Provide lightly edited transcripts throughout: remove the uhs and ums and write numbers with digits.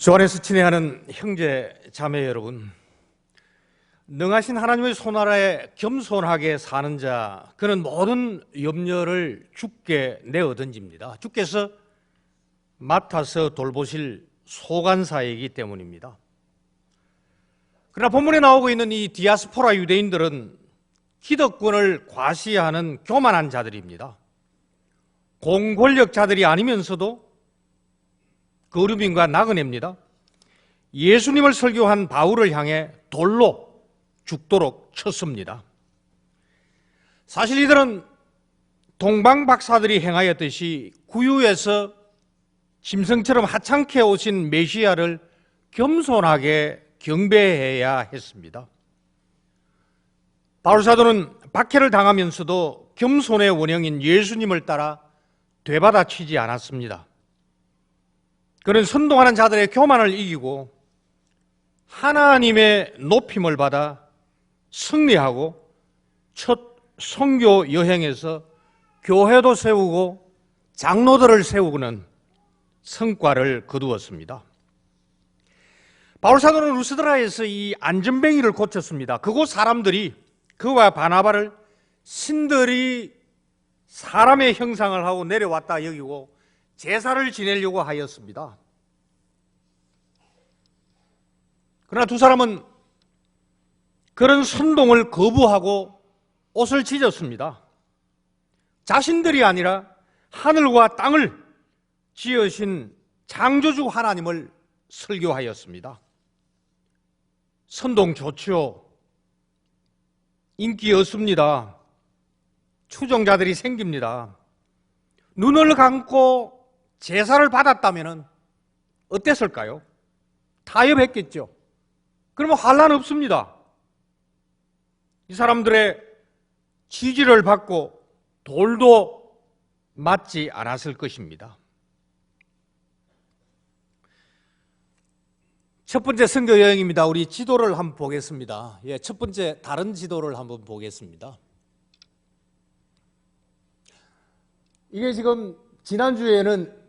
주 안에서 친애하는 형제 자매 여러분, 능하신 하나님의 손아래에 겸손하게 사는 자, 그는 모든 염려를 주께 내어 던집니다. 주께서 맡아서 돌보실 소관사이기 때문입니다. 그러나 본문에 나오고 있는 이 디아스포라 유대인들은 기득권을 과시하는 교만한 자들입니다. 공권력자들이 아니면서도 거류민과 나그네입니다. 예수님을 설교한 바울을 향해 돌로 죽도록 쳤습니다. 사실 이들은 동방 박사들이 행하였듯이 구유에서 짐승처럼 하찮게 오신 메시아를 겸손하게 경배해야 했습니다. 바울 사도는 박해를 당하면서도 겸손의 원형인 예수님을 따라 되받아치지 않았습니다. 그는 선동하는 자들의 교만을 이기고 하나님의 높임을 받아 승리하고 첫 선교 여행에서 교회도 세우고 장로들을 세우고는 성과를 거두었습니다. 바울 사도는 루스드라에서 이 안전뱅이를 고쳤습니다. 그곳 사람들이 그와 바나바를 신들이 사람의 형상을 하고 내려왔다 여기고 제사를 지내려고 하였습니다. 그러나 두 사람은 그런 선동을 거부하고 옷을 찢었습니다. 자신들이 아니라 하늘과 땅을 지으신 창조주 하나님을 설교하였습니다. 선동 좋죠. 인기 없습니다. 추종자들이 생깁니다. 눈을 감고 제사를 받았다면 어땠을까요? 타협했겠죠. 그러면 환란 없습니다. 이 사람들의 지지를 받고 돌도 맞지 않았을 것입니다. 첫 번째 선교 여행입니다. 우리 지도를 한번 보겠습니다. 첫 번째 다른 지도를 한번 보겠습니다. 이게 지금 지난주에는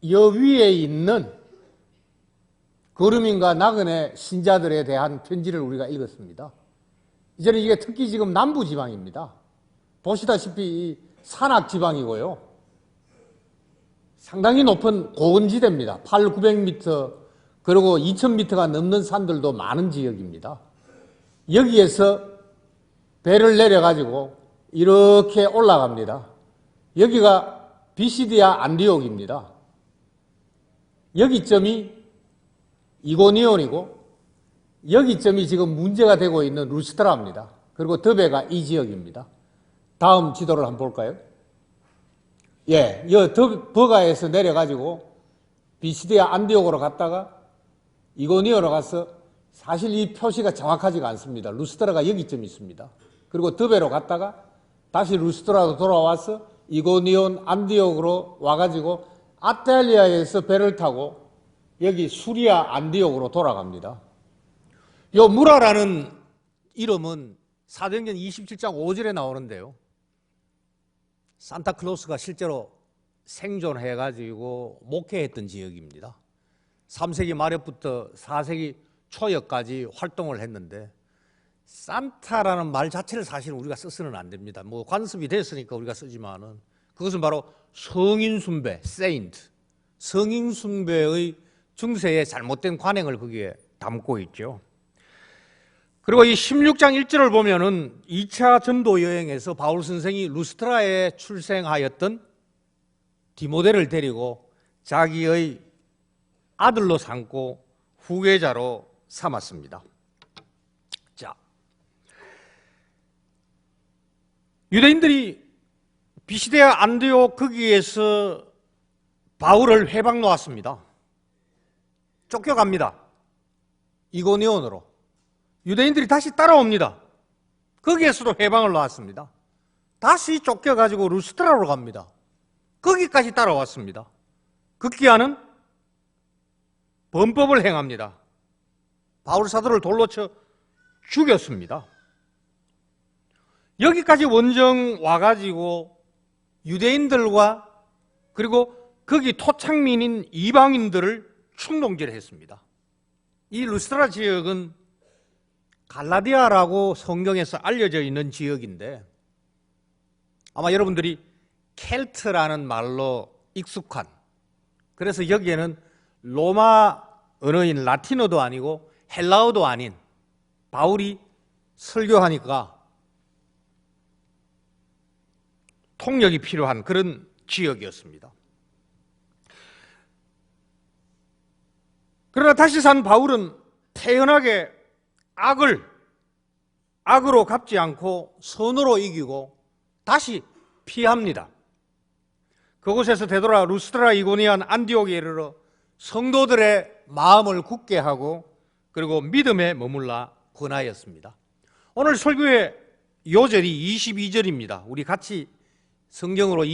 여위에 있는 거류민과 나그네 신자들에 대한 편지를 우리가 읽었습니다. 이제는 이게 특히 지금 남부지방입니다. 보시다시피 이 산악지방이고요. 상당히 높은 고원지대입니다. 800-900m 그리고 2000m가 넘는 산들도 많은 지역입니다. 여기에서 배를 내려가지고 이렇게 올라갑니다. 여기가 비시디아 안디옥입니다. 여기점이 이고니온이고 여기점이 지금 문제가 되고 있는 루스드라입니다. 그리고 더베가 이 지역입니다. 다음 지도를 한번 볼까요? 버가에서 내려가지고 비시디아 안디옥으로 갔다가 이고니온으로 가서 사실 이 표시가 정확하지가 않습니다. 루스드라가 여기쯤 있습니다. 그리고 더베로 갔다가 다시 루스드라로 돌아와서 이고니온 안디옥으로 와가지고 아탈리아에서 배를 타고 여기 수리아 안디옥으로 돌아갑니다. 요 무라라는 이름은 사도행전 27장 5절에 나오는데요. 산타클로스가 실제로 생존해가지고 목회했던 지역입니다. 3세기 말에부터 4세기 초여까지 활동을 했는데 산타라는 말 자체를 사실 우리가 써서는 안 됩니다. 뭐 관습이 됐으니까 우리가 쓰지만은 그것은 바로 성인 숭배, 세인트, 성인 숭배의 중세의 잘못된 관행을 거기에 담고 있죠. 그리고 이 16장 1절을 보면은 2차 전도 여행에서 바울 선생이 루스드라에 출생하였던 디모데를 데리고 자기의 아들로 삼고 후계자로 삼았습니다. 자, 유대인들이 비시디아 안디옥 거기에서 바울을 회방 놓았습니다. 쫓겨갑니다. 이고니온으로. 유대인들이 다시 따라옵니다. 거기에서도 회방을 놓았습니다. 다시 쫓겨가지고 루스드라로 갑니다. 거기까지 따라왔습니다. 급기야는 범법을 행합니다. 바울 사도를 돌로 쳐 죽였습니다. 여기까지 원정 와가지고 유대인들과 그리고 거기 토착민인 이방인들을 충동질했습니다. 이 루스트라 지역은 갈라디아라고 성경에서 알려져 있는 지역인데 아마 여러분들이 켈트라는 말로 익숙한, 그래서 여기에는 로마 언어인 라틴어도 아니고 헬라어도 아닌 바울이 설교하니까 통역이 필요한 그런 지역이었습니다. 그러나 다시 산 바울은 태연하게 악으로 갚지 않고 선으로 이기고 다시 피합니다. 그곳에서 되돌아 루스트라, 이고니안, 안디옥에 이르러 성도들의 마음을 굳게 하고 그리고 믿음에 머물라 권하였습니다. 오늘 설교의 요절이 22절입니다. 우리 같이 성경으로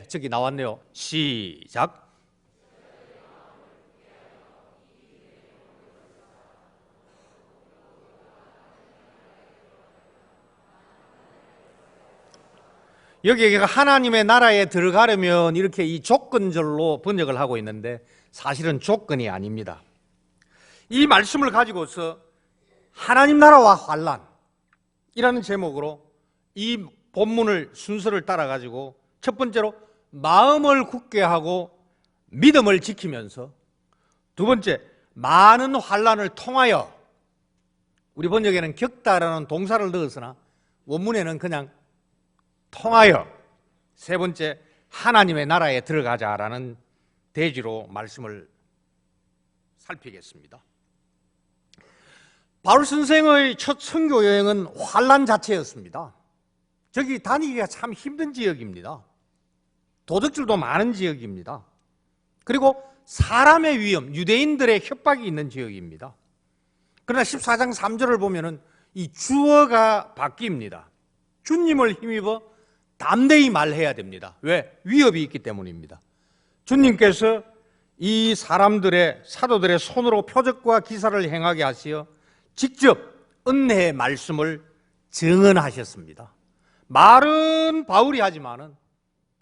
저기 나왔네요. 시작. 여기가 하나님의 나라에 들어가려면 이렇게 이 조건절로 번역을 하고 있는데 사실은 조건이 아닙니다. 이 말씀을 가지고서 하나님 나라와 환란이라는 제목으로 이 본문을 순서를 따라 가지고 첫 번째로 마음을 굳게 하고 믿음을 지키면서, 두 번째 많은 환란을 통하여, 우리 번역에는 겪다라는 동사를 넣었으나 원문에는 그냥 통하여, 세 번째 하나님의 나라에 들어가자라는 대지로 말씀을 살피겠습니다. 바울 선생의 첫 선교 여행은 환란 자체였습니다. 저기 다니기가 참 힘든 지역입니다. 도둑질도 많은 지역입니다. 그리고 사람의 위험, 유대인들의 협박이 있는 지역입니다. 그러나 14장 3절을 보면은 이 주어가 바뀝니다. 주님을 힘입어 담대히 말해야 됩니다. 왜? 위협이 있기 때문입니다. 주님께서 이 사람들의, 사도들의 손으로 표적과 기사를 행하게 하시어 직접 은혜의 말씀을 증언하셨습니다. 말은 바울이 하지만은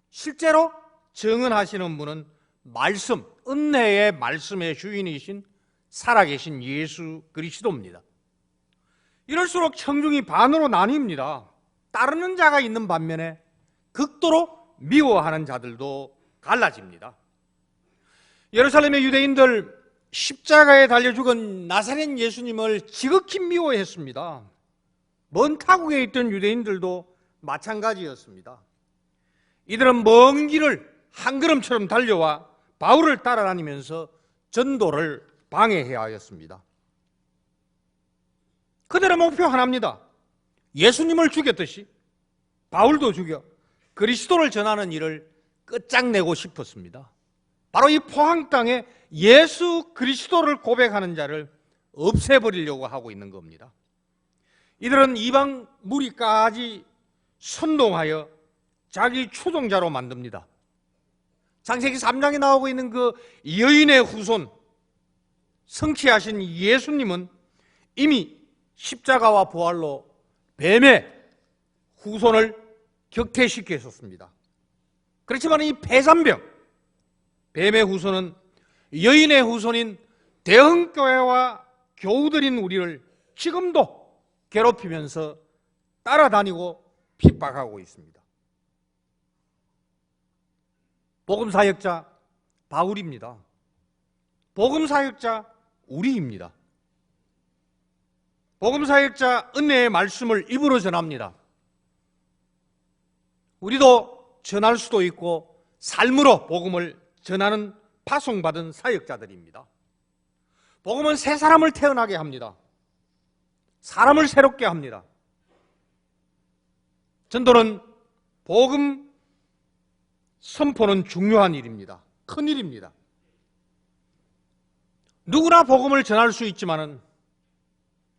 실제로 증언하시는 분은 말씀, 은혜의 말씀의 주인이신 살아계신 예수 그리스도입니다. 이럴수록 청중이 반으로 나뉩니다. 따르는 자가 있는 반면에 극도로 미워하는 자들도 갈라집니다. 예루살렘의 유대인들 십자가에 달려 죽은 나사렛 예수님을 지극히 미워했습니다. 먼 타국에 있던 유대인들도 마찬가지였습니다. 이들은 먼 길을 한 걸음처럼 달려와 바울을 따라다니면서 전도를 방해해야 하였습니다. 그들의 목표 하나입니다. 예수님을 죽였듯이 바울도 죽여 그리스도를 전하는 일을 끝장내고 싶었습니다. 바로 이 포항 땅에 예수 그리스도를 고백하는 자를 없애버리려고 하고 있는 겁니다. 이들은 이방 무리까지 선동하여 자기 추종자로 만듭니다. 창세기 3장에 나오고 있는 그 여인의 후손, 성취하신 예수님은 이미 십자가와 부활로 뱀의 후손을 격퇴시켰었습니다. 그렇지만 이 폐산병, 뱀의 후손은 여인의 후손인 대흥교회와 교우들인 우리를 지금도 괴롭히면서 따라다니고 핍박하고 있습니다. 복음사역자 바울입니다. 복음사역자 우리입니다. 복음사역자 은혜의 말씀을 입으로 전합니다. 우리도 전할 수도 있고 삶으로 복음을 전하는 파송받은 사역자들입니다. 복음은 새 사람을 태어나게 합니다. 사람을 새롭게 합니다. 전도는 복음 선포는 중요한 일입니다. 큰 일입니다. 누구나 복음을 전할 수 있지만은,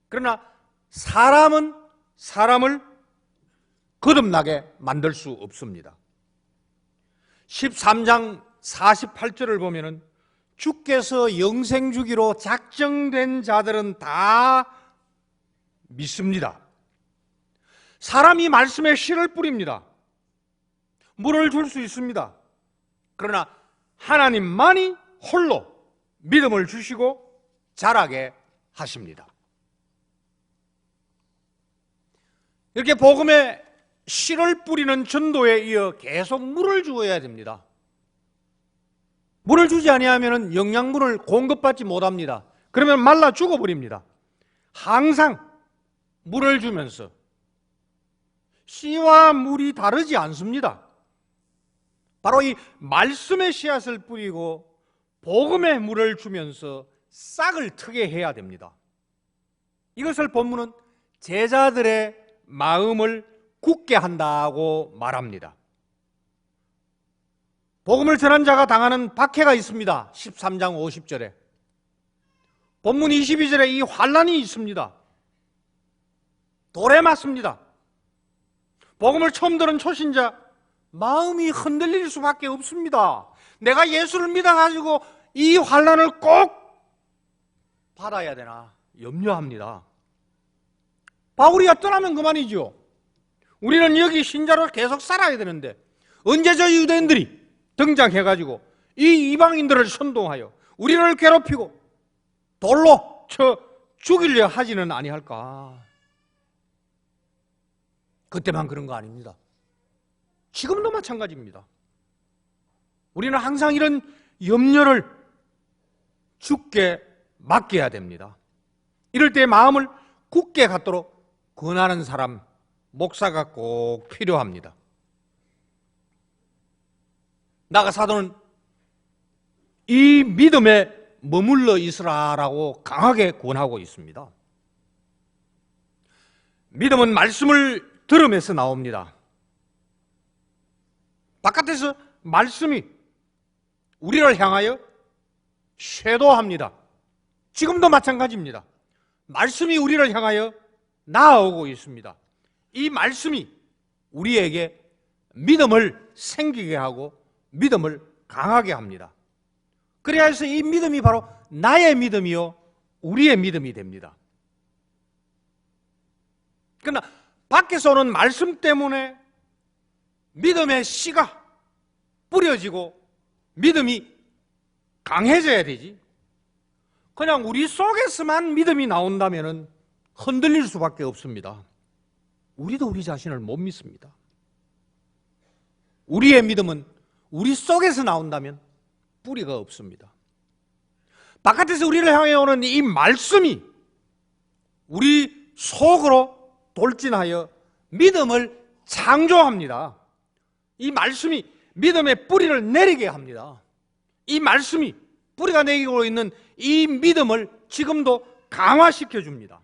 그러나 사람은 사람을 거듭나게 만들 수 없습니다. 13장 48절을 보면은 주께서 영생 주기로 작정된 자들은 다 믿습니다. 사람이 말씀에 씨를 뿌립니다. 물을 줄 수 있습니다. 그러나 하나님만이 홀로 믿음을 주시고 자라게 하십니다. 이렇게 복음의 씨를 뿌리는 전도에 이어 계속 물을 주어야 됩니다. 물을 주지 아니하면 영양분을 공급받지 못합니다. 그러면 말라 죽어버립니다. 항상 물을 주면서, 씨와 물이 다르지 않습니다. 바로 이 말씀의 씨앗을 뿌리고 복음의 물을 주면서 싹을 트게 해야 됩니다. 이것을 본문은 제자들의 마음을 굳게 한다고 말합니다. 복음을 전한 자가 당하는 박해가 있습니다. 13장 50절에. 본문 22절에 이 환난이 있습니다. 돌에 맞습니다. 복음을 처음 들은 초신자, 마음이 흔들릴 수밖에 없습니다. 내가 예수를 믿어가지고 이 환난을 꼭 받아야 되나 염려합니다. 바울이야 떠나면 그만이죠. 우리는 여기 신자로 계속 살아야 되는데 언제 저 유대인들이 등장해가지고 이 이방인들을 선동하여 우리를 괴롭히고 돌로 쳐 죽이려 하지는 아니할까? 그때만 그런 거 아닙니다. 지금도 마찬가지입니다. 우리는 항상 이런 염려를 주께 맡겨야 됩니다. 이럴 때 마음을 굳게 갖도록 권하는 사람, 목사가 꼭 필요합니다. 나가 사도는 이 믿음에 머물러 있으라라고 강하게 권하고 있습니다. 믿음은 말씀을 들음에서 나옵니다. 바깥에서 말씀이 우리를 향하여 쇄도합니다. 지금도 마찬가지입니다. 말씀이 우리를 향하여 나아오고 있습니다. 이 말씀이 우리에게 믿음을 생기게 하고 믿음을 강하게 합니다. 그래야 해서 이 믿음이 바로 나의 믿음이요 우리의 믿음이 됩니다. 그러나 밖에서 오는 말씀 때문에 믿음의 씨가 뿌려지고 믿음이 강해져야 되지. 그냥 우리 속에서만 믿음이 나온다면 흔들릴 수밖에 없습니다. 우리도 우리 자신을 못 믿습니다. 우리의 믿음은 우리 속에서 나온다면 뿌리가 없습니다. 바깥에서 우리를 향해 오는 이 말씀이 우리 속으로 돌진하여 믿음을 창조합니다. 이 말씀이 믿음의 뿌리를 내리게 합니다. 이 말씀이 뿌리가 내리고 있는 이 믿음을 지금도 강화시켜 줍니다.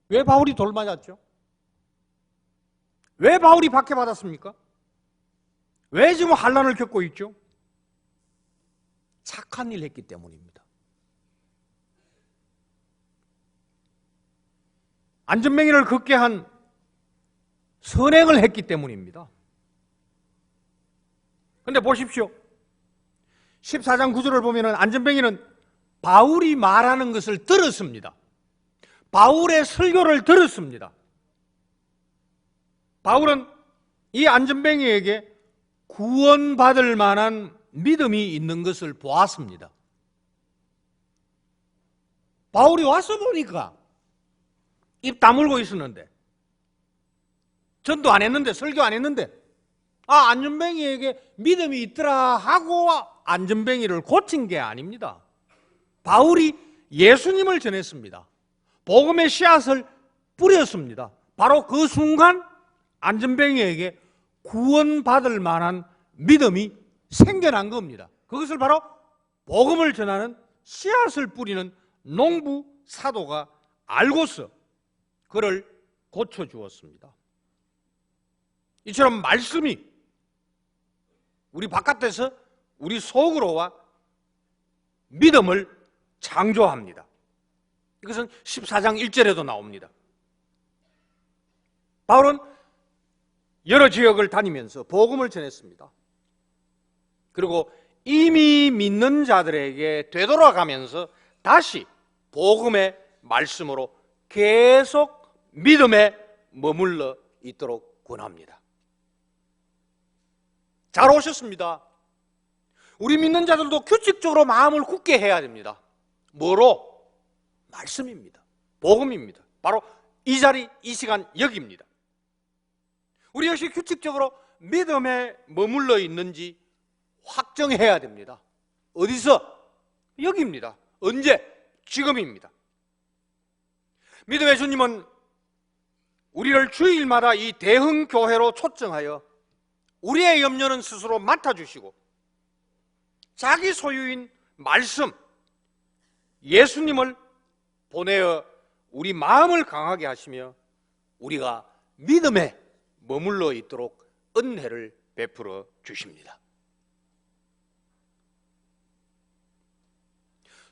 왜 바울이 돌 맞았죠? 왜 바울이 박해받았습니까? 왜 지금 환난을 겪고 있죠? 착한 일 했기 때문입니다. 안전뱅이를 걷게 한 선행을 했기 때문입니다. 그런데 보십시오. 14장 9절을 보면 안전뱅이는 바울이 말하는 것을 들었습니다. 바울의 설교를 들었습니다. 바울은 이 안전뱅이에게 구원받을 만한 믿음이 있는 것을 보았습니다. 바울이 와서 보니까 입 다물고 있었는데, 전도 안 했는데, 설교 안 했는데, 안전뱅이에게 믿음이 있더라 하고 안전뱅이를 고친 게 아닙니다. 바울이 예수님을 전했습니다. 복음의 씨앗을 뿌렸습니다. 바로 그 순간 안전뱅이에게 구원받을 만한 믿음이 생겨난 겁니다. 그것을 바로 복음을 전하는 씨앗을 뿌리는 농부 사도가 알고서 그를 고쳐주었습니다. 이처럼 말씀이 우리 바깥에서 우리 속으로 와 믿음을 창조합니다. 이것은 14장 1절에도 나옵니다. 바울은 여러 지역을 다니면서 복음을 전했습니다. 그리고 이미 믿는 자들에게 되돌아가면서 다시 복음의 말씀으로 계속 믿음에 머물러 있도록 권합니다. 잘 오셨습니다. 우리 믿는 자들도 규칙적으로 마음을 굳게 해야 됩니다. 뭐로? 말씀입니다. 복음입니다. 바로 이 자리, 이 시간, 여기입니다. 우리 역시 규칙적으로 믿음에 머물러 있는지 확정해야 됩니다. 어디서? 여기입니다. 언제? 지금입니다. 믿음의 주님은 우리를 주일마다 이 대흥교회로 초청하여 우리의 염려는 스스로 맡아주시고 자기 소유인 말씀, 예수님을 보내어 우리 마음을 강하게 하시며 우리가 믿음에 머물러 있도록 은혜를 베풀어 주십니다.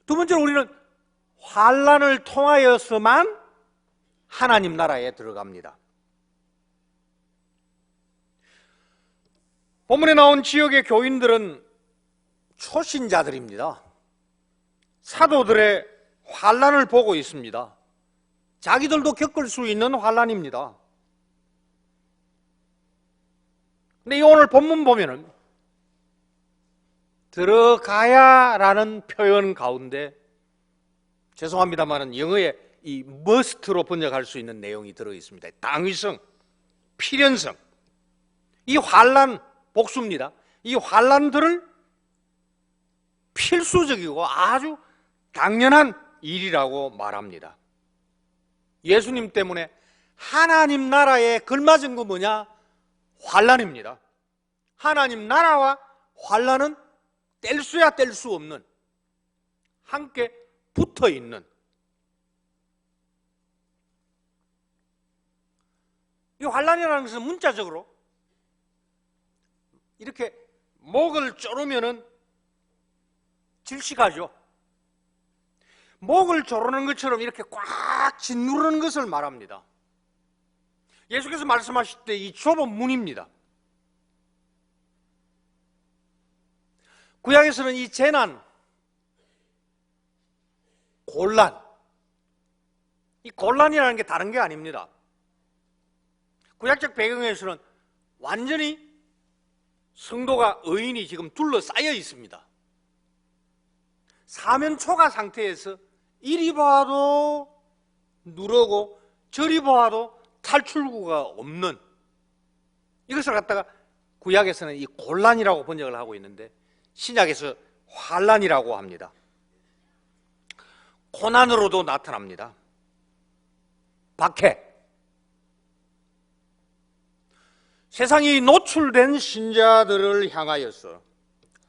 두 번째로 우리는 환난을 통하여서만 하나님 나라에 들어갑니다. 본문에 나온 지역의 교인들은 초신자들입니다. 사도들의 환난을 보고 있습니다. 자기들도 겪을 수 있는 환난입니다. 근데 오늘 본문 보면은 들어가야라는 표현 가운데 죄송합니다만은 영어에 이 must로 번역할 수 있는 내용이 들어 있습니다. 당위성, 필연성. 이 환난 복수입니다. 이 환난들을 필수적이고 아주 당연한 일이라고 말합니다. 예수님 때문에 하나님 나라에 걸맞은 거 뭐냐? 환난입니다. 하나님 나라와 환난은 뗄 수야 뗄 수 없는, 함께 붙어 있는, 이 환난이라는 것은 문자적으로 이렇게 목을 조르면은 질식하죠. 목을 조르는 것처럼 이렇게 꽉 짓누르는 것을 말합니다. 예수께서 말씀하실 때 이 좁은 문입니다. 구약에서는 이 재난, 곤란, 이 곤란이라는 게 다른 게 아닙니다. 구약적 배경에서는 완전히 성도가, 의인이 지금 둘러싸여 있습니다. 사면초가 상태에서 이리 봐도 누르고 저리 봐도 탈출구가 없는, 이것을 갖다가 구약에서는 이 곤란이라고 번역을 하고 있는데 신약에서 환란이라고 합니다. 고난으로도 나타납니다. 박해. 세상이 노출된 신자들을 향하여서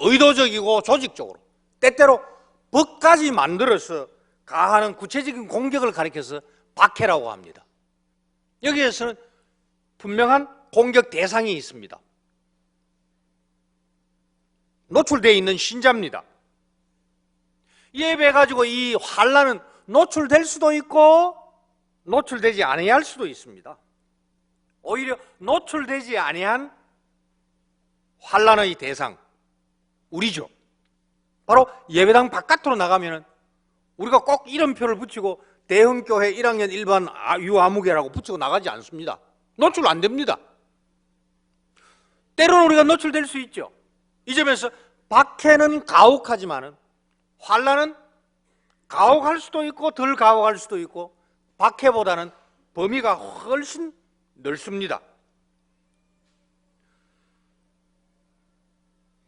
의도적이고 조직적으로 때때로 법까지 만들어서 가하는 구체적인 공격을 가리켜서 박해라고 합니다. 여기에서는 분명한 공격 대상이 있습니다. 노출되어 있는 신자입니다. 이에 비해 가지고 이 환난은 노출될 수도 있고 노출되지 아니할 할 수도 있습니다. 오히려 노출되지 아니한 환난의 대상, 우리죠. 바로 예배당 바깥으로 나가면 우리가 꼭 이름표를 붙이고 대흥교회 1학년 1반 유아무개라고 붙이고 나가지 않습니다. 노출 안 됩니다. 때로는 우리가 노출될 수 있죠. 이 점에서 박해는 가혹하지만은 환난은 가혹할 수도 있고 덜 가혹할 수도 있고 박해보다는 범위가 훨씬 넓습니다.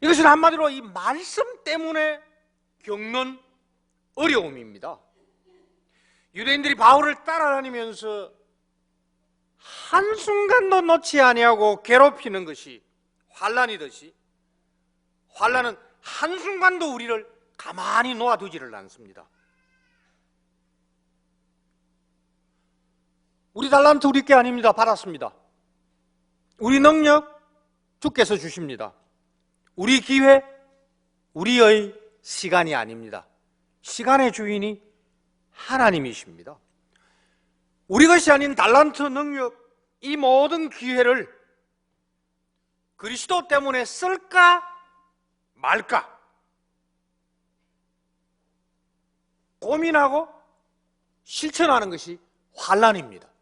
이것은 한마디로 이 말씀 때문에 겪는 어려움입니다. 유대인들이 바울을 따라다니면서 한순간도 놓지 아니하고 괴롭히는 것이 환난이듯이 환난은 한순간도 우리를 가만히 놓아두지를 않습니다. 우리 달란트 우리 게 아닙니다. 받았습니다. 우리 능력 주께서 주십니다. 우리 기회, 우리의 시간이 아닙니다. 시간의 주인이 하나님이십니다. 우리 것이 아닌 달란트, 능력, 이 모든 기회를 그리스도 때문에 쓸까 말까 고민하고 실천하는 것이 환난입니다.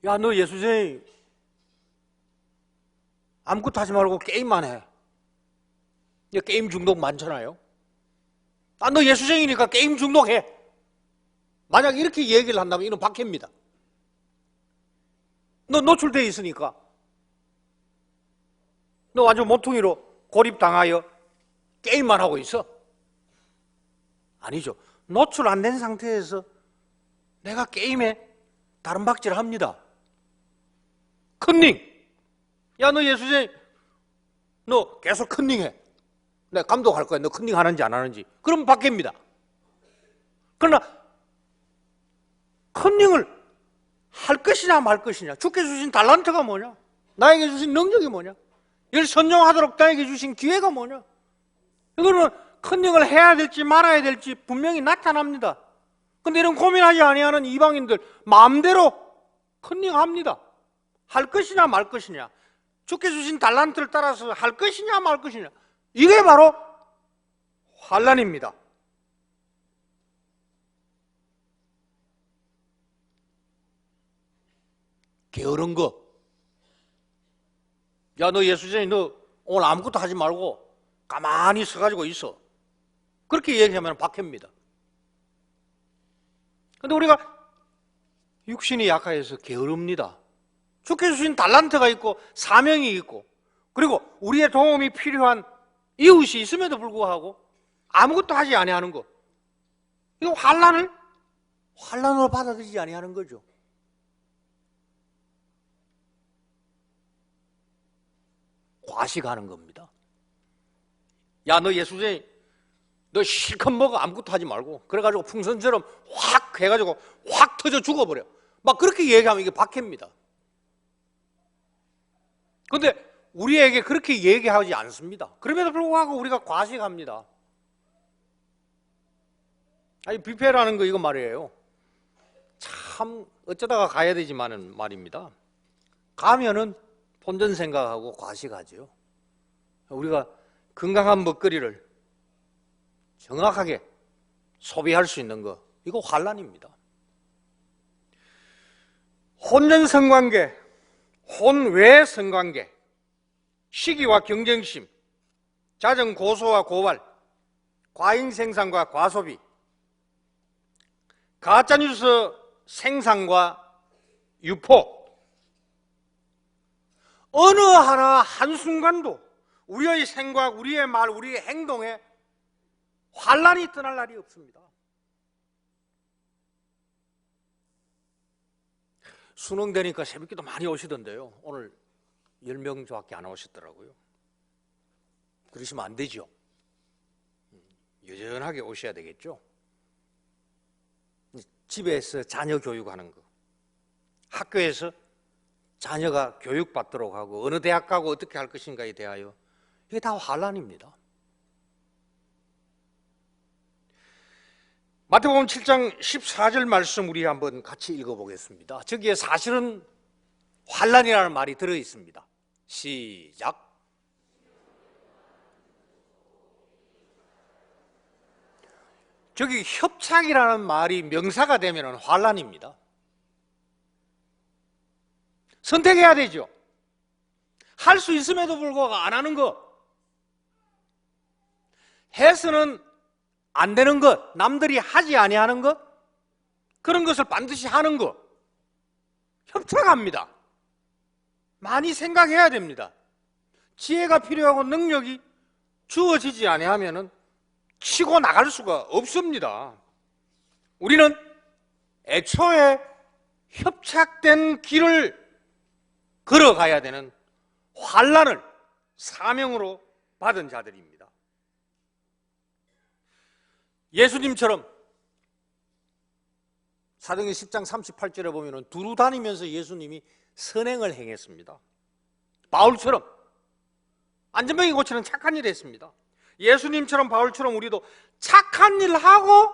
야, 너 예수쟁이, 아무것도 하지 말고 게임만 해. 게임 중독 많잖아요. 너 예수쟁이니까 게임 중독해. 만약 이렇게 얘기를 한다면 이건 박해입니다. 너 노출돼 있으니까. 너 완전 모퉁이로 고립당하여 게임만 하고 있어. 아니죠. 노출 안 된 상태에서 내가 게임에 다른 박질을 합니다. 컨닝. 야, 너 예수쟁이, 너 계속 컨닝해. 내가 감독할 거야. 너 컨닝 하는지 안 하는지. 그럼 박해입니다. 그러나 컨닝을 할 것이냐 말 것이냐. 주께 주신 달란트가 뭐냐? 나에게 주신 능력이 뭐냐? 이걸 선용하도록 나에게 주신 기회가 뭐냐? 이거는 컨닝을 해야 될지 말아야 될지 분명히 나타납니다. 근데 이런 고민하지 아니하는 이방인들 마음대로 컨닝합니다. 할 것이냐 말 것이냐. 주께 주신 달란트를 따라서 할 것이냐 말 것이냐. 이게 바로 환난입니다. 게으른 거. 야, 너 예수쟁이, 너 오늘 아무것도 하지 말고 가만히 서가지고 있어. 그렇게 얘기하면 박해입니다. 근데 우리가 육신이 약해서 게으릅니다. 주께 주신 달란트가 있고 사명이 있고 그리고 우리의 도움이 필요한 이웃이 있음에도 불구하고 아무것도 하지 아니하는 거. 이거 환난으로 받아들이지 아니하는 거죠. 과식하는 겁니다. 야, 너 예수쟁이, 너 실컷 먹어. 아무것도 하지 말고. 그래가지고 풍선처럼 확 해가지고 확 터져 죽어버려. 막 그렇게 얘기하면 이게 박해입니다. 근데 우리에게 그렇게 얘기하지 않습니다. 그럼에도 불구하고 우리가 과식합니다. 아니, 뷔페라는 거 이거 말이에요. 참 어쩌다가 가야 되지만은 말입니다. 가면은 본전 생각하고 과식하죠. 우리가 건강한 먹거리를 정확하게 소비할 수 있는 거, 이거 환난입니다. 혼전 성관계, 혼외 성관계, 시기와 경쟁심, 잦은 고소와 고발, 과잉 생산과 과소비, 가짜뉴스 생산과 유포, 어느 하나 한순간도 우리의 생각, 우리의 말, 우리의 행동에 환난이 떠날 날이 없습니다. 수능 되니까 새벽기도 많이 오시던데요. 오늘 10명밖에 안 오셨더라고요. 그러시면 안 되죠. 여전하게 오셔야 되겠죠. 집에서 자녀 교육하는 거, 학교에서 자녀가 교육받도록 하고 어느 대학 가고 어떻게 할 것인가에 대하여 이게 다 환난입니다. 마태복음 7장 14절 말씀 우리 한번 같이 읽어보겠습니다. 저기에 사실은 환난이라는 말이 들어있습니다. 시작. 저기 협착이라는 말이 명사가 되면 환난입니다. 선택해야 되죠. 할 수 있음에도 불구하고 안 하는 것, 해서는 안 되는 것, 남들이 하지 아니하는 것, 그런 것을 반드시 하는 것, 협착합니다. 많이 생각해야 됩니다. 지혜가 필요하고 능력이 주어지지 아니하면은 치고 나갈 수가 없습니다. 우리는 애초에 협착된 길을 걸어가야 되는 환난을 사명으로 받은 자들입니다. 예수님처럼 사도행전 10장 38절에 보면 두루 다니면서 예수님이 선행을 행했습니다. 바울처럼 안전병이 고치는 착한 일을 했습니다. 예수님처럼 바울처럼 우리도 착한 일을 하고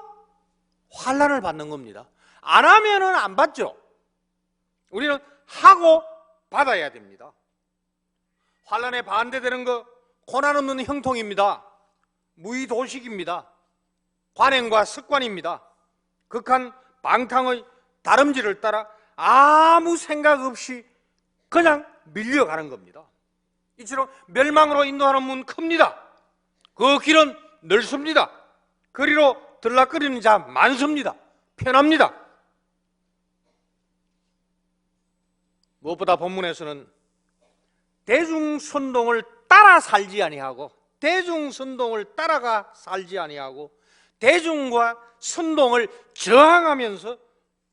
환난을 받는 겁니다. 안 하면은 안 받죠. 우리는 하고 받아야 됩니다. 환난에 반대되는 거 고난 없는 형통입니다. 무의도식입니다. 관행과 습관입니다. 극한 방탕의 다름질을 따라 아무 생각 없이 그냥 밀려가는 겁니다. 이처럼 멸망으로 인도하는 문 큽니다. 그 길은 넓습니다. 그리로 들락거리는 자 많습니다. 편합니다. 무엇보다 본문에서는 대중선동을 따라 살지 아니하고, 대중선동을 따라가 살지 아니하고, 대중과 선동을 저항하면서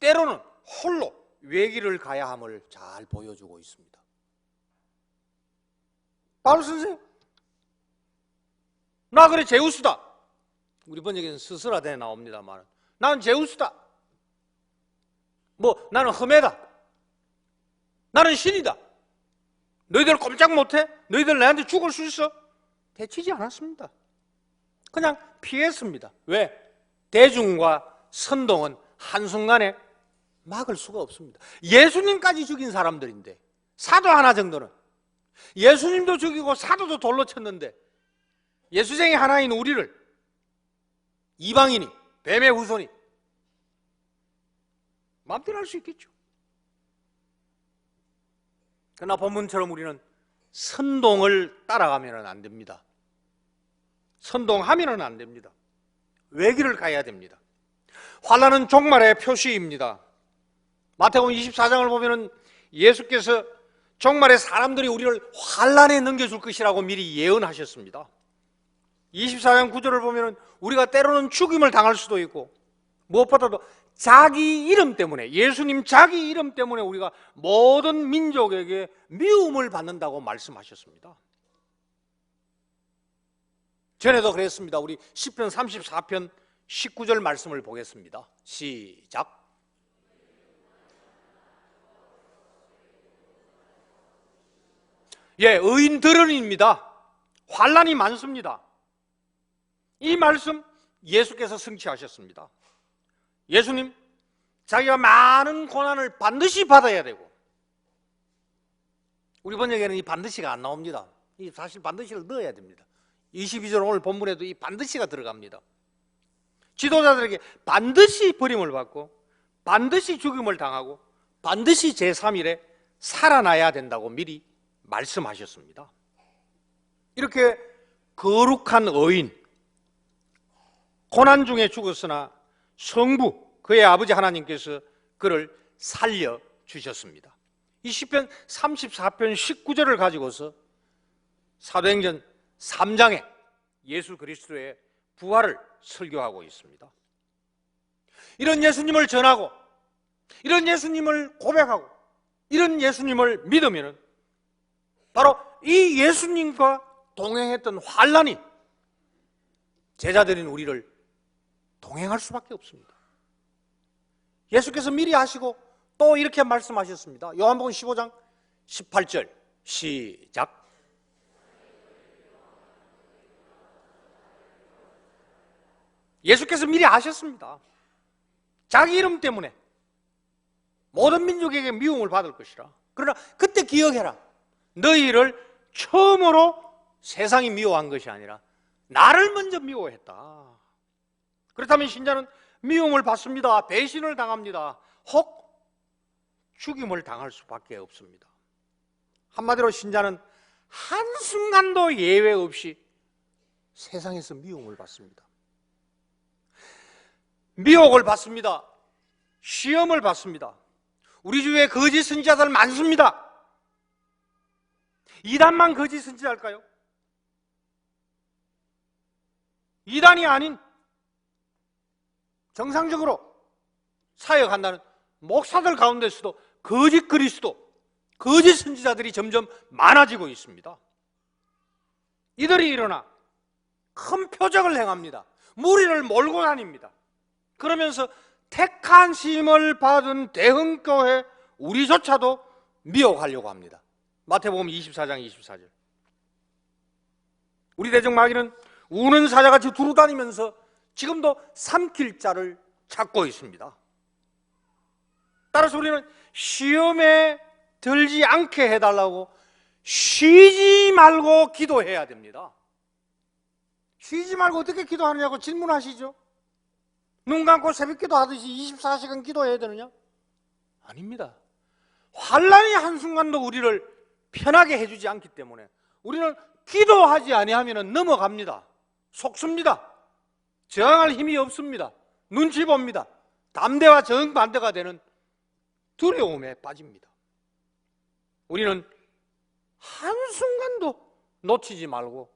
때로는 홀로 외길을 가야 함을 잘 보여주고 있습니다. 바울 선생님, 나 그래 제우스다. 우리 번역에는 스스라데 나옵니다만, 나는 제우스다. 뭐 나는 흠에다. 나는 신이다. 너희들 꼼짝 못해? 너희들 내한테 죽을 수 있어? 대치지 않았습니다. 그냥 피했습니다. 왜? 대중과 선동은 한순간에 막을 수가 없습니다. 예수님까지 죽인 사람들인데, 사도 하나 정도는, 예수님도 죽이고 사도도 돌로 쳤는데, 예수쟁이 하나인 우리를 이방인이, 뱀의 후손이 마음대로 할 수 있겠죠. 그러나 본문처럼 우리는 선동을 따라가면 안 됩니다. 선동하면 안 됩니다. 외길을 가야 됩니다. 환난은 종말의 표시입니다. 마태복음 24장을 보면 예수께서 종말에 사람들이 우리를 환난에 넘겨줄 것이라고 미리 예언하셨습니다. 24장 9절을 보면 우리가 때로는 죽임을 당할 수도 있고, 무엇보다도 자기 이름 때문에, 예수님 자기 이름 때문에 우리가 모든 민족에게 미움을 받는다고 말씀하셨습니다. 전에도 그랬습니다. 우리 시편 34편 19절 말씀을 보겠습니다. 시작. 예, 의인들은입니다. 환난이 많습니다. 이 말씀 예수께서 성취하셨습니다. 예수님 자기가 많은 고난을 반드시 받아야 되고, 우리 번역에는 이 반드시가 안 나옵니다. 이 사실 반드시를 넣어야 됩니다. 22절 오늘 본문에도 이 반드시가 들어갑니다. 지도자들에게 반드시 버림을 받고, 반드시 죽임을 당하고, 반드시 제3일에 살아나야 된다고 미리 말씀하셨습니다. 이렇게 거룩한 의인, 고난 중에 죽었으나 성부, 그의 아버지 하나님께서 그를 살려주셨습니다. 이 시편 34편 19절을 가지고서 사도행전 3장에 예수 그리스도의 부활을 설교하고 있습니다. 이런 예수님을 전하고, 이런 예수님을 고백하고, 이런 예수님을 믿으면 바로 이 예수님과 동행했던 환난이 제자들인 우리를 동행할 수밖에 없습니다. 예수께서 미리 하시고 또 이렇게 말씀하셨습니다. 요한복음 15장 18절 시작. 예수께서 미리 하셨습니다. 자기 이름 때문에 모든 민족에게 미움을 받을 것이라. 그러나 그때 기억해라. 너희를 처음으로 세상이 미워한 것이 아니라 나를 먼저 미워했다. 그렇다면 신자는 미움을 받습니다. 배신을 당합니다. 혹 죽임을 당할 수밖에 없습니다. 한마디로 신자는 한순간도 예외 없이 세상에서 미움을 받습니다. 미혹을 받습니다. 시험을 받습니다. 우리 주위에 거짓 선지자들 많습니다. 이단만 거짓 선지자일까요? 이단이 아닌 정상적으로 사역한다는 목사들 가운데서도 거짓 그리스도, 거짓 선지자들이 점점 많아지고 있습니다. 이들이 일어나 큰 표적을 행합니다. 무리를 몰고 다닙니다. 그러면서 택한 심을 받은 대흥교회 우리조차도 미혹하려고 합니다. 마태복음 24장 24절. 우리 대적 마귀는 우는 사자같이 두루다니면서 지금도 삼킬 자를 찾고 있습니다. 따라서 우리는 시험에 들지 않게 해달라고 쉬지 말고 기도해야 됩니다. 쉬지 말고 어떻게 기도하느냐고 질문하시죠? 눈 감고 새벽기도 하듯이 24시간 기도해야 되느냐? 아닙니다. 환난이 한순간도 우리를 편하게 해주지 않기 때문에 우리는 기도하지 아니하면 넘어갑니다. 속습니다. 저항할 힘이 없습니다. 눈치 봅니다. 담대와 정반대가 되는 두려움에 빠집니다. 우리는 한순간도 놓치지 말고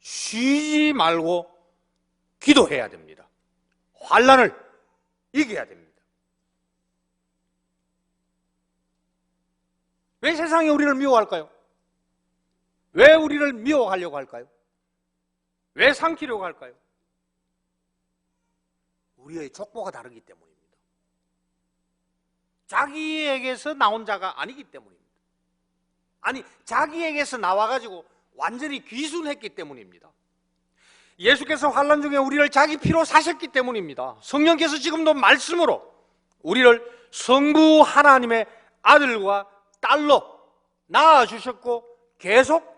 쉬지 말고 기도해야 됩니다. 환난을 이겨야 됩니다. 왜 세상이 우리를 미워할까요? 왜 우리를 미워하려고 할까요? 왜 삼키려고 할까요? 우리의 족보가 다르기 때문입니다. 자기에게서 나온 자가 아니기 때문입니다. 아니, 자기에게서 나와가지고 완전히 귀순했기 때문입니다. 예수께서 환난 중에 우리를 자기 피로 사셨기 때문입니다. 성령께서 지금도 말씀으로 우리를 성부 하나님의 아들과 딸로 낳아주셨고 계속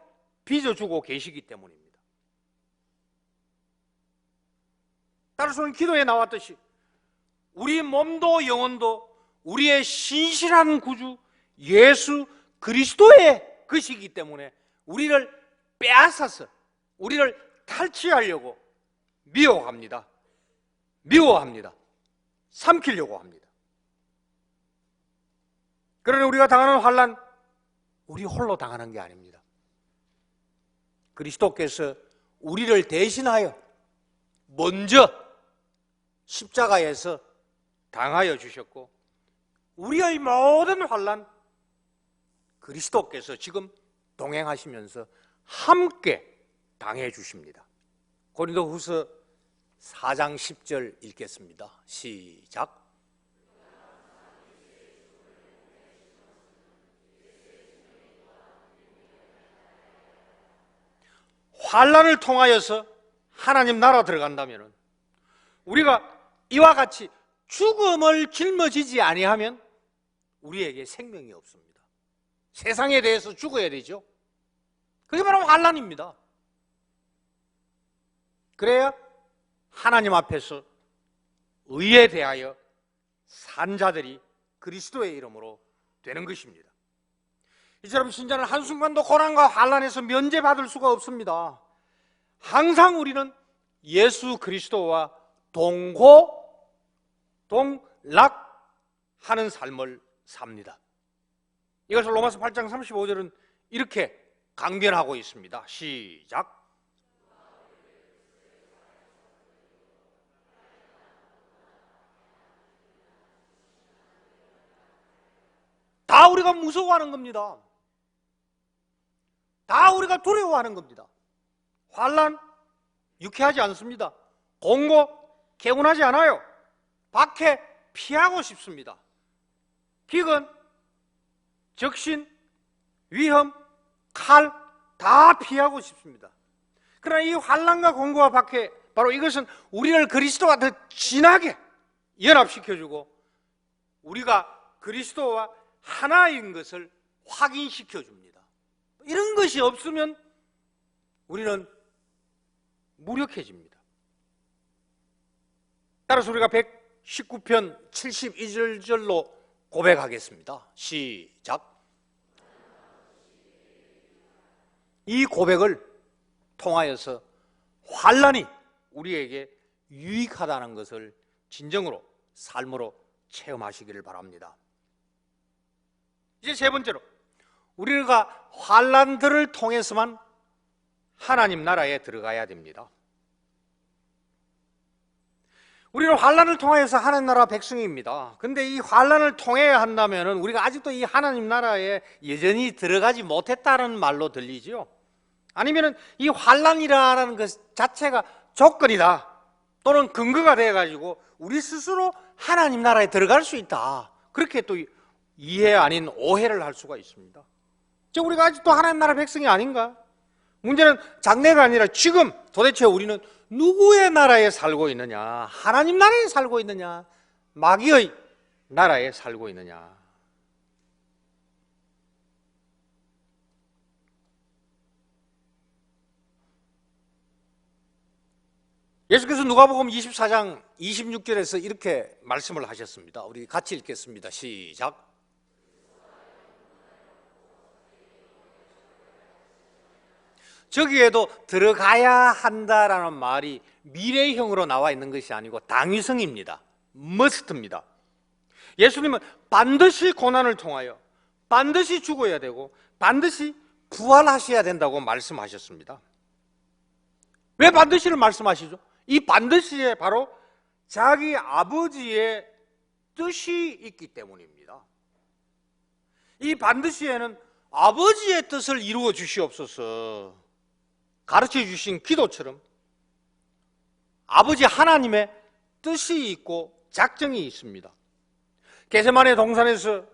빚어주고 계시기 때문입니다. 따라서 오늘 기도에 나왔듯이 우리 몸도 영혼도 우리의 신실한 구주 예수 그리스도의 것이기 때문에 우리를 빼앗아서 우리를 탈취하려고 미워합니다. 삼키려고 합니다. 그러나 우리가 당하는 환난, 우리 홀로 당하는 게 아닙니다. 그리스도께서 우리를 대신하여 먼저 십자가에서 당하여 주셨고 우리의 모든 환난 그리스도께서 지금 동행하시면서 함께 당해 주십니다. 고린도후서 4장 10절 읽겠습니다. 시작. 환난을 통하여서 하나님 나라 들어간다면 우리가 이와 같이 죽음을 짊어지지 아니하면 우리에게 생명이 없습니다. 세상에 대해서 죽어야 되죠. 그게 바로 환난입니다. 그래야 하나님 앞에서 의에 대하여 산 자들이 그리스도의 이름으로 되는 것입니다. 이처럼 신자는 한순간도 고난과 환난에서 면제받을 수가 없습니다. 항상 우리는 예수 그리스도와 동락하는 삶을 삽니다. 이것을 로마서 8장 35절은 이렇게 강변하고 있습니다. 시작. 다 우리가 무서워하는 겁니다. 다 우리가 두려워하는 겁니다. 환난 유쾌하지 않습니다. 공고 개운하지 않아요. 박해 피하고 싶습니다. 기근, 적신, 위험, 칼 다 피하고 싶습니다. 그러나 이 환난과 공고와 박해, 바로 이것은 우리를 그리스도와 더 진하게 연합시켜주고 우리가 그리스도와 하나인 것을 확인시켜 줍니다. 이런 것이 없으면 우리는 무력해집니다. 따라서 우리가 119편 72절로 고백하겠습니다. 시작. 이 고백을 통하여서 환난이 우리에게 유익하다는 것을 진정으로 삶으로 체험하시기를 바랍니다. 이제 세 번째로 우리가 환난들을 통해서만 하나님 나라에 들어가야 됩니다. 우리는 환난을 통해서 하나님 나라 백성입니다. 그런데 이 환난을 통해야 한다면 우리가 아직도 이 하나님 나라에 여전히 들어가지 못했다는 말로 들리죠. 아니면 이 환난이라는 것 자체가 조건이다 또는 근거가 돼가지고 우리 스스로 하나님 나라에 들어갈 수 있다, 그렇게 또 이해 아닌 오해를 할 수가 있습니다. 즉 우리가 아직도 하나님 나라 백성이 아닌가? 문제는 장래가 아니라 지금 도대체 우리는 누구의 나라에 살고 있느냐? 하나님 나라에 살고 있느냐? 마귀의 나라에 살고 있느냐? 예수께서 누가복음 24장 26절에서 이렇게 말씀을 하셨습니다. 우리 같이 읽겠습니다. 시작. 저기에도 들어가야 한다라는 말이 미래형으로 나와 있는 것이 아니고 당위성입니다. 머스트입니다. 예수님은 반드시 고난을 통하여 반드시 죽어야 되고 반드시 부활하셔야 된다고 말씀하셨습니다. 왜 반드시를 말씀하시죠? 이 반드시에 바로 자기 아버지의 뜻이 있기 때문입니다. 이 반드시에는 아버지의 뜻을 이루어 주시옵소서 가르쳐 주신 기도처럼 아버지 하나님의 뜻이 있고 작정이 있습니다. 겟세마네 동산에서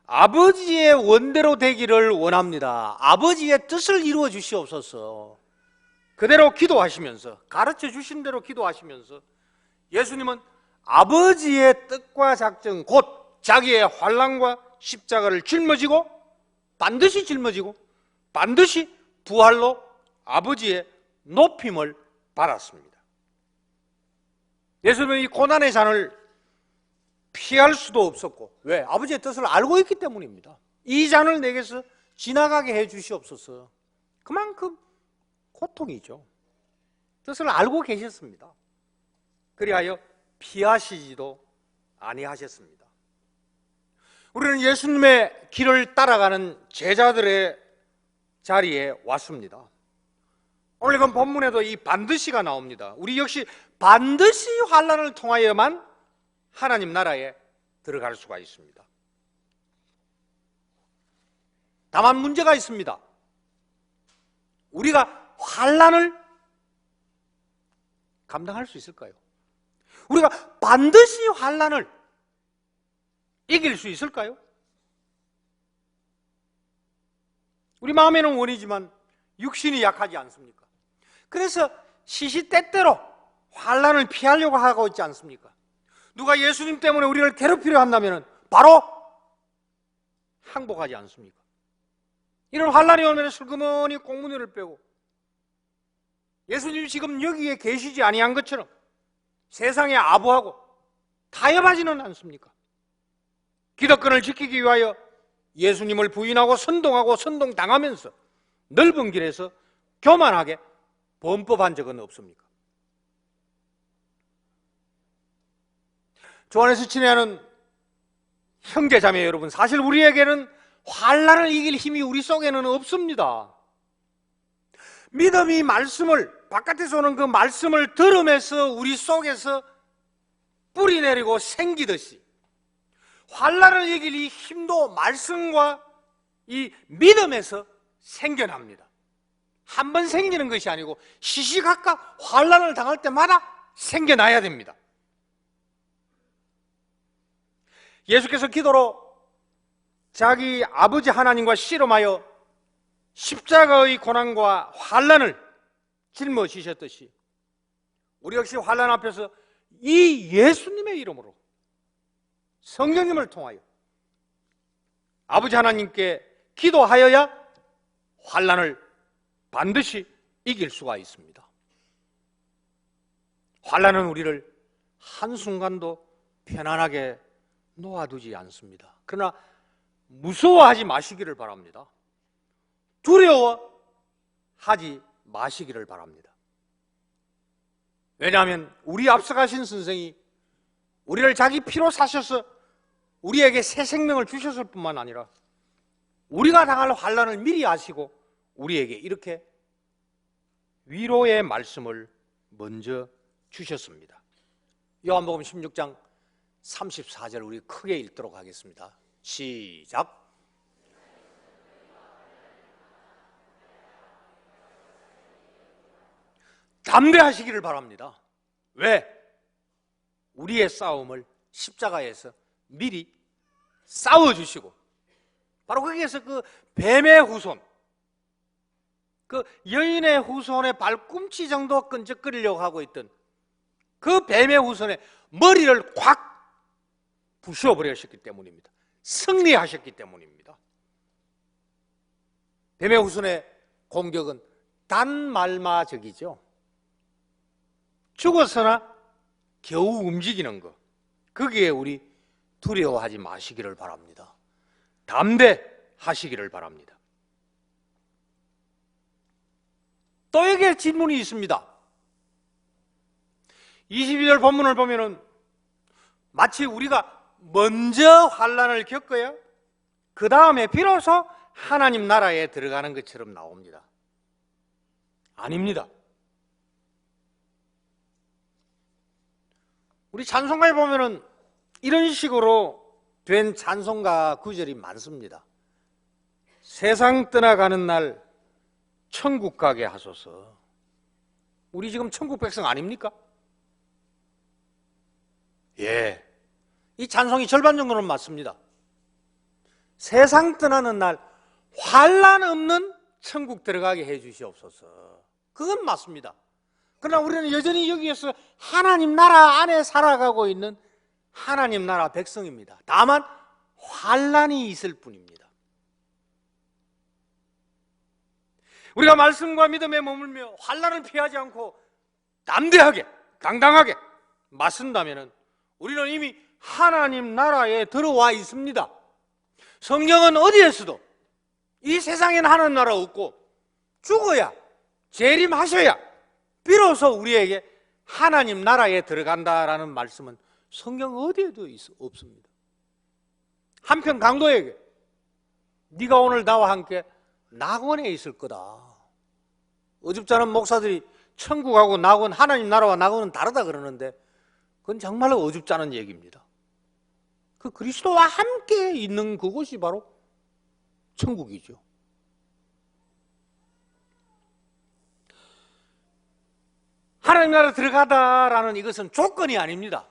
아버지의 원대로 되기를 원합니다. 아버지의 뜻을 이루어 주시옵소서 그대로 기도하시면서 가르쳐 주신 대로 기도하시면서 예수님은 아버지의 뜻과 작정 곧 자기의 환난과 십자가를 짊어지고 반드시 부활로 아버지의 높임을 받았습니다. 예수님은 이 고난의 잔을 피할 수도 없었고 왜? 아버지의 뜻을 알고 있기 때문입니다. 이 잔을 내게서 지나가게 해 주시옵소서. 그만큼 고통이죠. 뜻을 알고 계셨습니다. 그리하여 피하시지도 아니하셨습니다. 우리는 예수님의 길을 따라가는 제자들의 자리에 왔습니다. 오늘 본 본문에도 이 반드시가 나옵니다. 우리 역시 반드시 환난을 통하여만 하나님 나라에 들어갈 수가 있습니다. 다만 문제가 있습니다. 우리가 환난을 감당할 수 있을까요? 우리가 반드시 환난을 이길 수 있을까요? 우리 마음에는 원이지만 육신이 약하지 않습니까? 그래서 시시때때로 환난을 피하려고 하고 있지 않습니까? 누가 예수님 때문에 우리를 괴롭히려 한다면 바로 항복하지 않습니까? 이런 환난이 오면 슬그머니 꽁무니를 빼고 예수님이 지금 여기에 계시지 아니한 것처럼 세상에 아부하고 타협하지는 않습니까? 기득권을 지키기 위하여 예수님을 부인하고 선동당하면서 넓은 길에서 교만하게 범법한 적은 없습니까? 주 안에서 친애하는 형제자매 여러분, 사실 우리에게는 환난을 이길 힘이 우리 속에는 없습니다. 믿음이 말씀을 바깥에서 오는 그 말씀을 들으면서 우리 속에서 뿌리내리고 생기듯이 환난을 이길 이 힘도 말씀과 이 믿음에서 생겨납니다. 한 번 생기는 것이 아니고 시시각각 환난을 당할 때마다 생겨나야 됩니다. 예수께서 기도로 자기 아버지 하나님과 씨름하여 십자가의 고난과 환난을 짊어지셨듯이 우리 역시 환난 앞에서 이 예수님의 이름으로 성령님을 통하여 아버지 하나님께 기도하여야 환난을 반드시 이길 수가 있습니다. 환난은 우리를 한순간도 편안하게 놓아두지 않습니다. 그러나 무서워하지 마시기를 바랍니다. 두려워하지 마시기를 바랍니다. 왜냐하면 우리 앞서가신 선생이 우리를 자기 피로 사셔서 우리에게 새 생명을 주셨을 뿐만 아니라 우리가 당할 환난을 미리 아시고 우리에게 이렇게 위로의 말씀을 먼저 주셨습니다. 요한복음 16장 34절 우리 크게 읽도록 하겠습니다. 시작. 담대하시기를 바랍니다. 왜? 우리의 싸움을 십자가에서 미리 싸워주시고 바로 거기에서 그 뱀의 후손, 그 여인의 후손의 발꿈치 정도 끈적거리려고 하고 있던 그 뱀의 후손의 머리를 확 부셔버리셨기 때문입니다. 승리하셨기 때문입니다. 뱀의 후손의 공격은 단말마적이죠. 죽어서나 겨우 움직이는 것, 거기에 우리 두려워하지 마시기를 바랍니다. 담대하시기를 바랍니다. 또 여기에 질문이 있습니다. 22절 본문을 보면은 마치 우리가 먼저 환난을 겪어야 그 다음에 비로소 하나님 나라에 들어가는 것처럼 나옵니다. 아닙니다. 우리 찬송가에 보면은 이런 식으로 된 찬송가 구절이 많습니다. 세상 떠나가는 날 천국 가게 하소서. 우리 지금 천국 백성 아닙니까? 예. 이 찬송이 절반 정도는 맞습니다. 세상 떠나는 날 환난 없는 천국 들어가게 해 주시옵소서. 그건 맞습니다. 그러나 우리는 여전히 여기에서 하나님 나라 안에 살아가고 있는 하나님 나라 백성입니다. 다만 환난이 있을 뿐입니다. 우리가 말씀과 믿음에 머물며 환난을 피하지 않고 담대하게 당당하게 맞선다면 우리는 이미 하나님 나라에 들어와 있습니다. 성경은 어디에서도 이 세상에는 하나님 나라 없고 죽어야 재림하셔야 비로소 우리에게 하나님 나라에 들어간다라는 말씀은 성경 어디에도 없습니다. 한편 강도에게 네가 오늘 나와 함께 낙원에 있을 거다. 어줍지 않은 목사들이 천국하고 낙원, 하나님 나라와 낙원은 다르다 그러는데 그건 정말로 어줍지 않은 얘기입니다. 그 그리스도와 함께 있는 그곳이 바로 천국이죠. 하나님 나라 들어가다라는 이것은 조건이 아닙니다.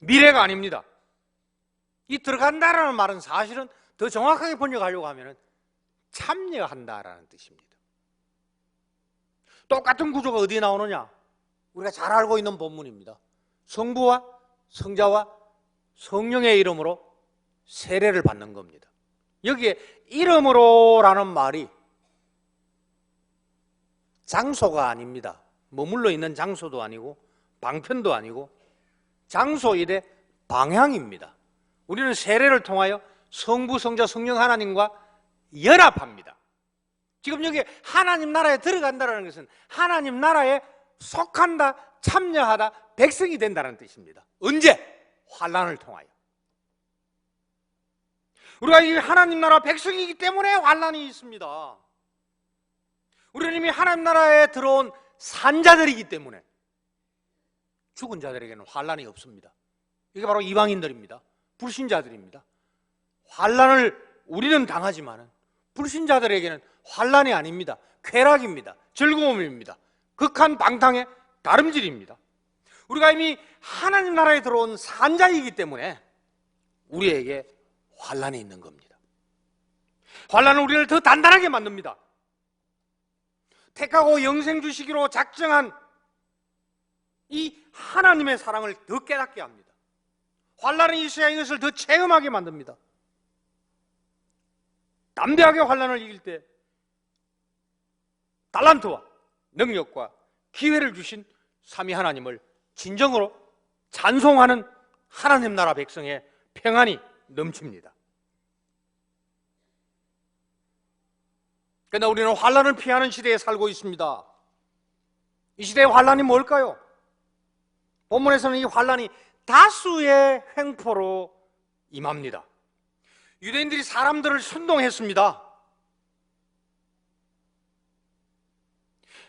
미래가 아닙니다. 이 들어간다라는 말은 사실은 더 정확하게 번역하려고 하면 참여한다라는 뜻입니다. 똑같은 구조가 어디에 나오느냐? 우리가 잘 알고 있는 본문입니다. 성부와 성자와 성령의 이름으로 세례를 받는 겁니다. 여기에 이름으로라는 말이 장소가 아닙니다. 머물러 있는 장소도 아니고 방편도 아니고 장소이되 방향입니다. 우리는 세례를 통하여 성부, 성자, 성령 하나님과 연합합니다. 지금 여기 하나님 나라에 들어간다는 것은 하나님 나라에 속한다, 참여하다, 백성이 된다는 뜻입니다. 언제? 환난을 통하여. 우리가 이 하나님 나라 백성이기 때문에 환난이 있습니다. 우리는 이미 하나님 나라에 들어온 산자들이기 때문에 죽은 자들에게는 환난이 없습니다. 이게 바로 이방인들입니다. 불신자들입니다. 환난을 우리는 당하지만 불신자들에게는 환난이 아닙니다. 쾌락입니다. 즐거움입니다. 극한 방탕의 다름질입니다. 우리가 이미 하나님 나라에 들어온 산자이기 때문에 우리에게 환난이 있는 겁니다. 환난은 우리를 더 단단하게 만듭니다. 택하고 영생 주시기로 작정한 이 하나님의 사랑을 더 깨닫게 합니다. 환난은 있어야 이것을 더 체험하게 만듭니다. 담대하게 환난을 이길 때 달란트와 능력과 기회를 주신 삼위 하나님을 진정으로 찬송하는 하나님 나라 백성의 평안이 넘칩니다. 그러나 우리는 환난을 피하는 시대에 살고 있습니다. 이 시대의 환난이 뭘까요? 본문에서는 이 환난이 다수의 횡포로 임합니다. 유대인들이 사람들을 선동했습니다.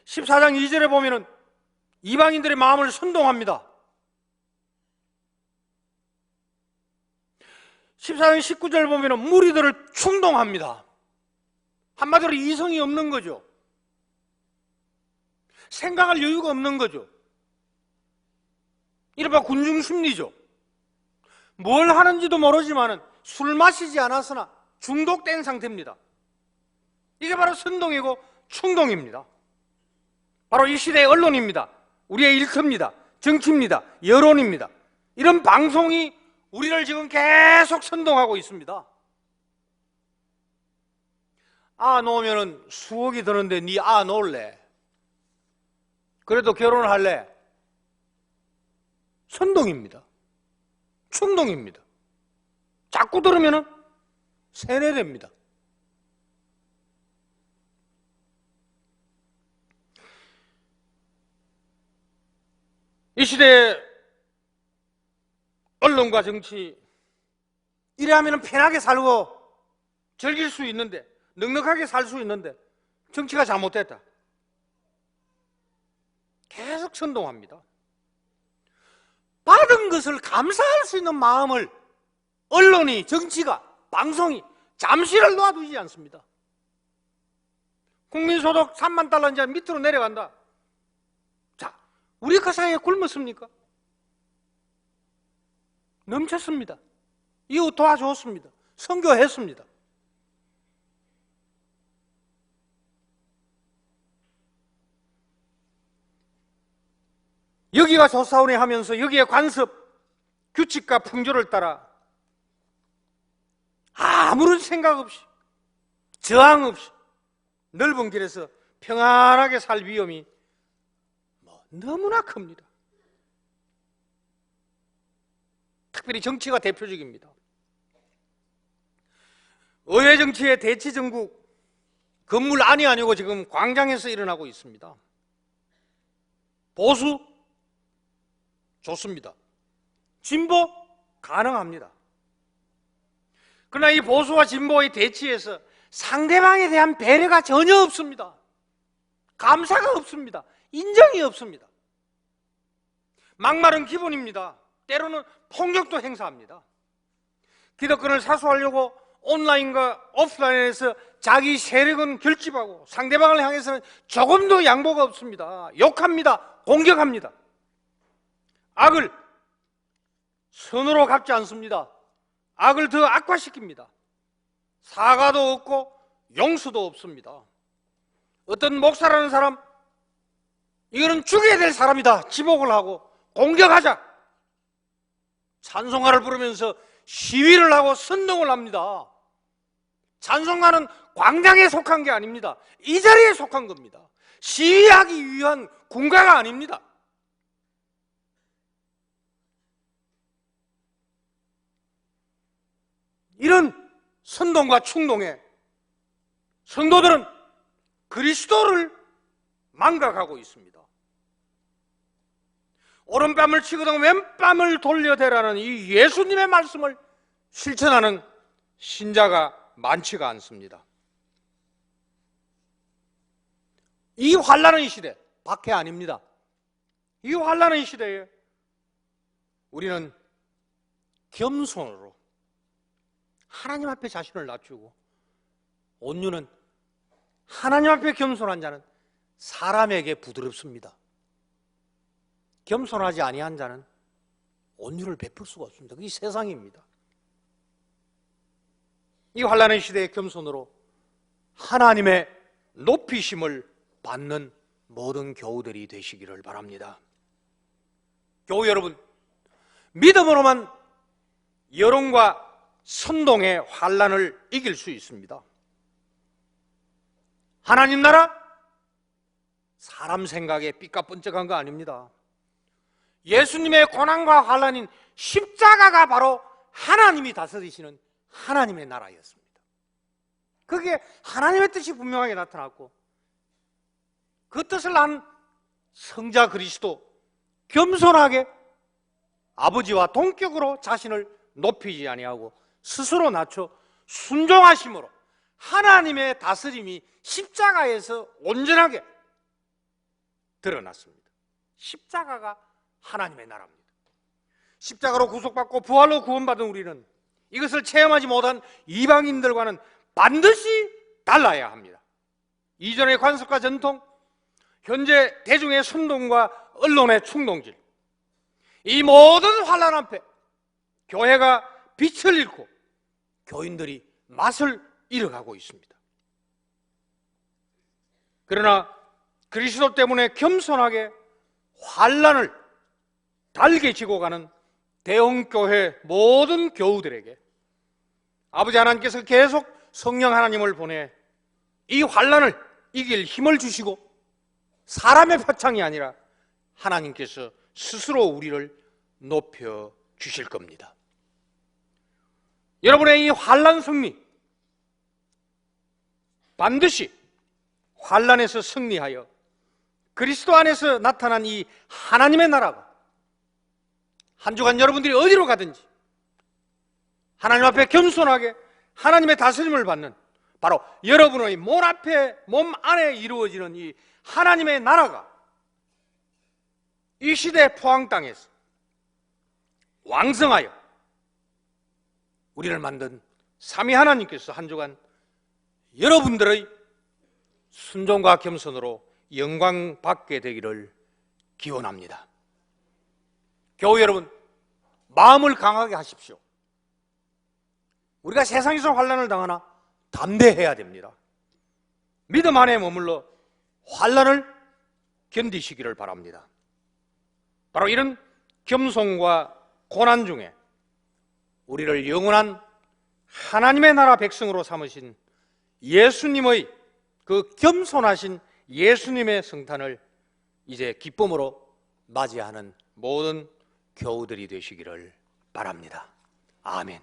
14장 2절에 보면은 이방인들의 마음을 선동합니다. 14장 19절 보면은 무리들을 충동합니다. 한마디로 이성이 없는 거죠. 생각할 여유가 없는 거죠. 이른바 군중심리죠. 뭘 하는지도 모르지만은 술 마시지 않았으나 중독된 상태입니다. 이게 바로 선동이고 충동입니다. 바로 이 시대의 언론입니다. 우리의 일터입니다. 정치입니다. 여론입니다. 이런 방송이 우리를 지금 계속 선동하고 있습니다. 놓으면은 수억이 드는데 네 놓을래? 그래도 결혼을 할래? 선동입니다. 충동입니다. 자꾸 들으면은 세뇌됩니다. 이 시대의 언론과 정치, 이래하면 편하게 살고 즐길 수 있는데, 넉넉하게 살 수 있는데 정치가 잘못됐다. 계속 선동합니다. 받은 것을 감사할 수 있는 마음을 언론이, 정치가, 방송이 잠시를 놓아두지 않습니다. 국민소득 3만 달러 이제 밑으로 내려간다. 자, 우리 그 사이에 굶었습니까? 넘쳤습니다. 이웃 도와줬습니다. 선교했습니다. 여기가 조사원회 하면서 여기에 관습, 규칙과 풍조를 따라 아무런 생각 없이, 저항 없이 넓은 길에서 평안하게 살 위험이 너무나 큽니다. 특별히 정치가 대표적입니다. 의회 정치의 대치 전국, 건물 안이 아니고 지금 광장에서 일어나고 있습니다. 보수 좋습니다. 진보 가능합니다. 그러나 이 보수와 진보의 대치에서 상대방에 대한 배려가 전혀 없습니다. 감사가 없습니다. 인정이 없습니다. 막말은 기본입니다. 때로는 폭력도 행사합니다. 기득권을 사수하려고 온라인과 오프라인에서 자기 세력은 결집하고 상대방을 향해서는 조금도 양보가 없습니다. 욕합니다. 공격합니다. 악을 선으로 갚지 않습니다. 악을 더 악화시킵니다. 사과도 없고 용서도 없습니다. 어떤 목사라는 사람, 이거는 죽여야 될 사람이다, 지목을 하고 공격하자, 찬송가를 부르면서 시위를 하고 선동을 합니다. 찬송가는 광장에 속한 게 아닙니다. 이 자리에 속한 겁니다. 시위하기 위한 군가가 아닙니다. 이런 선동과 충동에 성도들은 그리스도를 망각하고 있습니다. 오른뺨을 치거든 왼뺨을 돌려대라는 이 예수님의 말씀을 실천하는 신자가 많지가 않습니다. 이 환난의 시대, 박해 아닙니다. 이 환난의 시대에 우리는 겸손으로 하나님 앞에 자신을 낮추고, 온유는 하나님 앞에 겸손한 자는 사람에게 부드럽습니다. 겸손하지 아니한 자는 온유를 베풀 수가 없습니다. 그게 세상입니다. 이 환난의 시대에 겸손으로 하나님의 높이심을 받는 모든 교우들이 되시기를 바랍니다. 교우 여러분, 믿음으로만 여론과 선동의 환난을 이길 수 있습니다. 하나님 나라, 사람 생각에 삐까뻔쩍한 거 아닙니다. 예수님의 고난과 환난인 십자가가 바로 하나님이 다스리시는 하나님의 나라였습니다. 그게 하나님의 뜻이 분명하게 나타났고, 그 뜻을 안 성자 그리스도 겸손하게 아버지와 동격으로 자신을 높이지 아니하고 스스로 낮춰 순종하심으로 하나님의 다스림이 십자가에서 온전하게 드러났습니다. 십자가가 하나님의 나라입니다. 십자가로 구속받고 부활로 구원받은 우리는 이것을 체험하지 못한 이방인들과는 반드시 달라야 합니다. 이전의 관습과 전통, 현재 대중의 선동과 언론의 충동질, 이 모든 환난 앞에 교회가 빛을 잃고 교인들이 맛을 잃어가고 있습니다. 그러나 그리스도 때문에 겸손하게 환난을 달게 지고 가는 대형교회 모든 교우들에게 아버지 하나님께서 계속 성령 하나님을 보내 이 환난을 이길 힘을 주시고, 사람의 표창이 아니라 하나님께서 스스로 우리를 높여 주실 겁니다. 여러분의 이 환난 승리, 반드시 환난에서 승리하여 그리스도 안에서 나타난 이 하나님의 나라가 한 주간 여러분들이 어디로 가든지 하나님 앞에 겸손하게 하나님의 다스림을 받는 바로 여러분의 몸 안에 이루어지는 이 하나님의 나라가 이 시대 포항 땅에서 왕성하여 우리를 만든 삼위 하나님께서 한 주간 여러분들의 순종과 겸손으로 영광 받게 되기를 기원합니다. 교우 여러분, 마음을 강하게 하십시오. 우리가 세상에서 환난을 당하나 담대해야 됩니다. 믿음 안에 머물러 환난을 견디시기를 바랍니다. 바로 이런 겸손과 고난 중에 우리를 영원한 하나님의 나라 백성으로 삼으신 예수님의 그 겸손하신 예수님의 성탄을 이제 기쁨으로 맞이하는 모든 교우들이 되시기를 바랍니다. 아멘.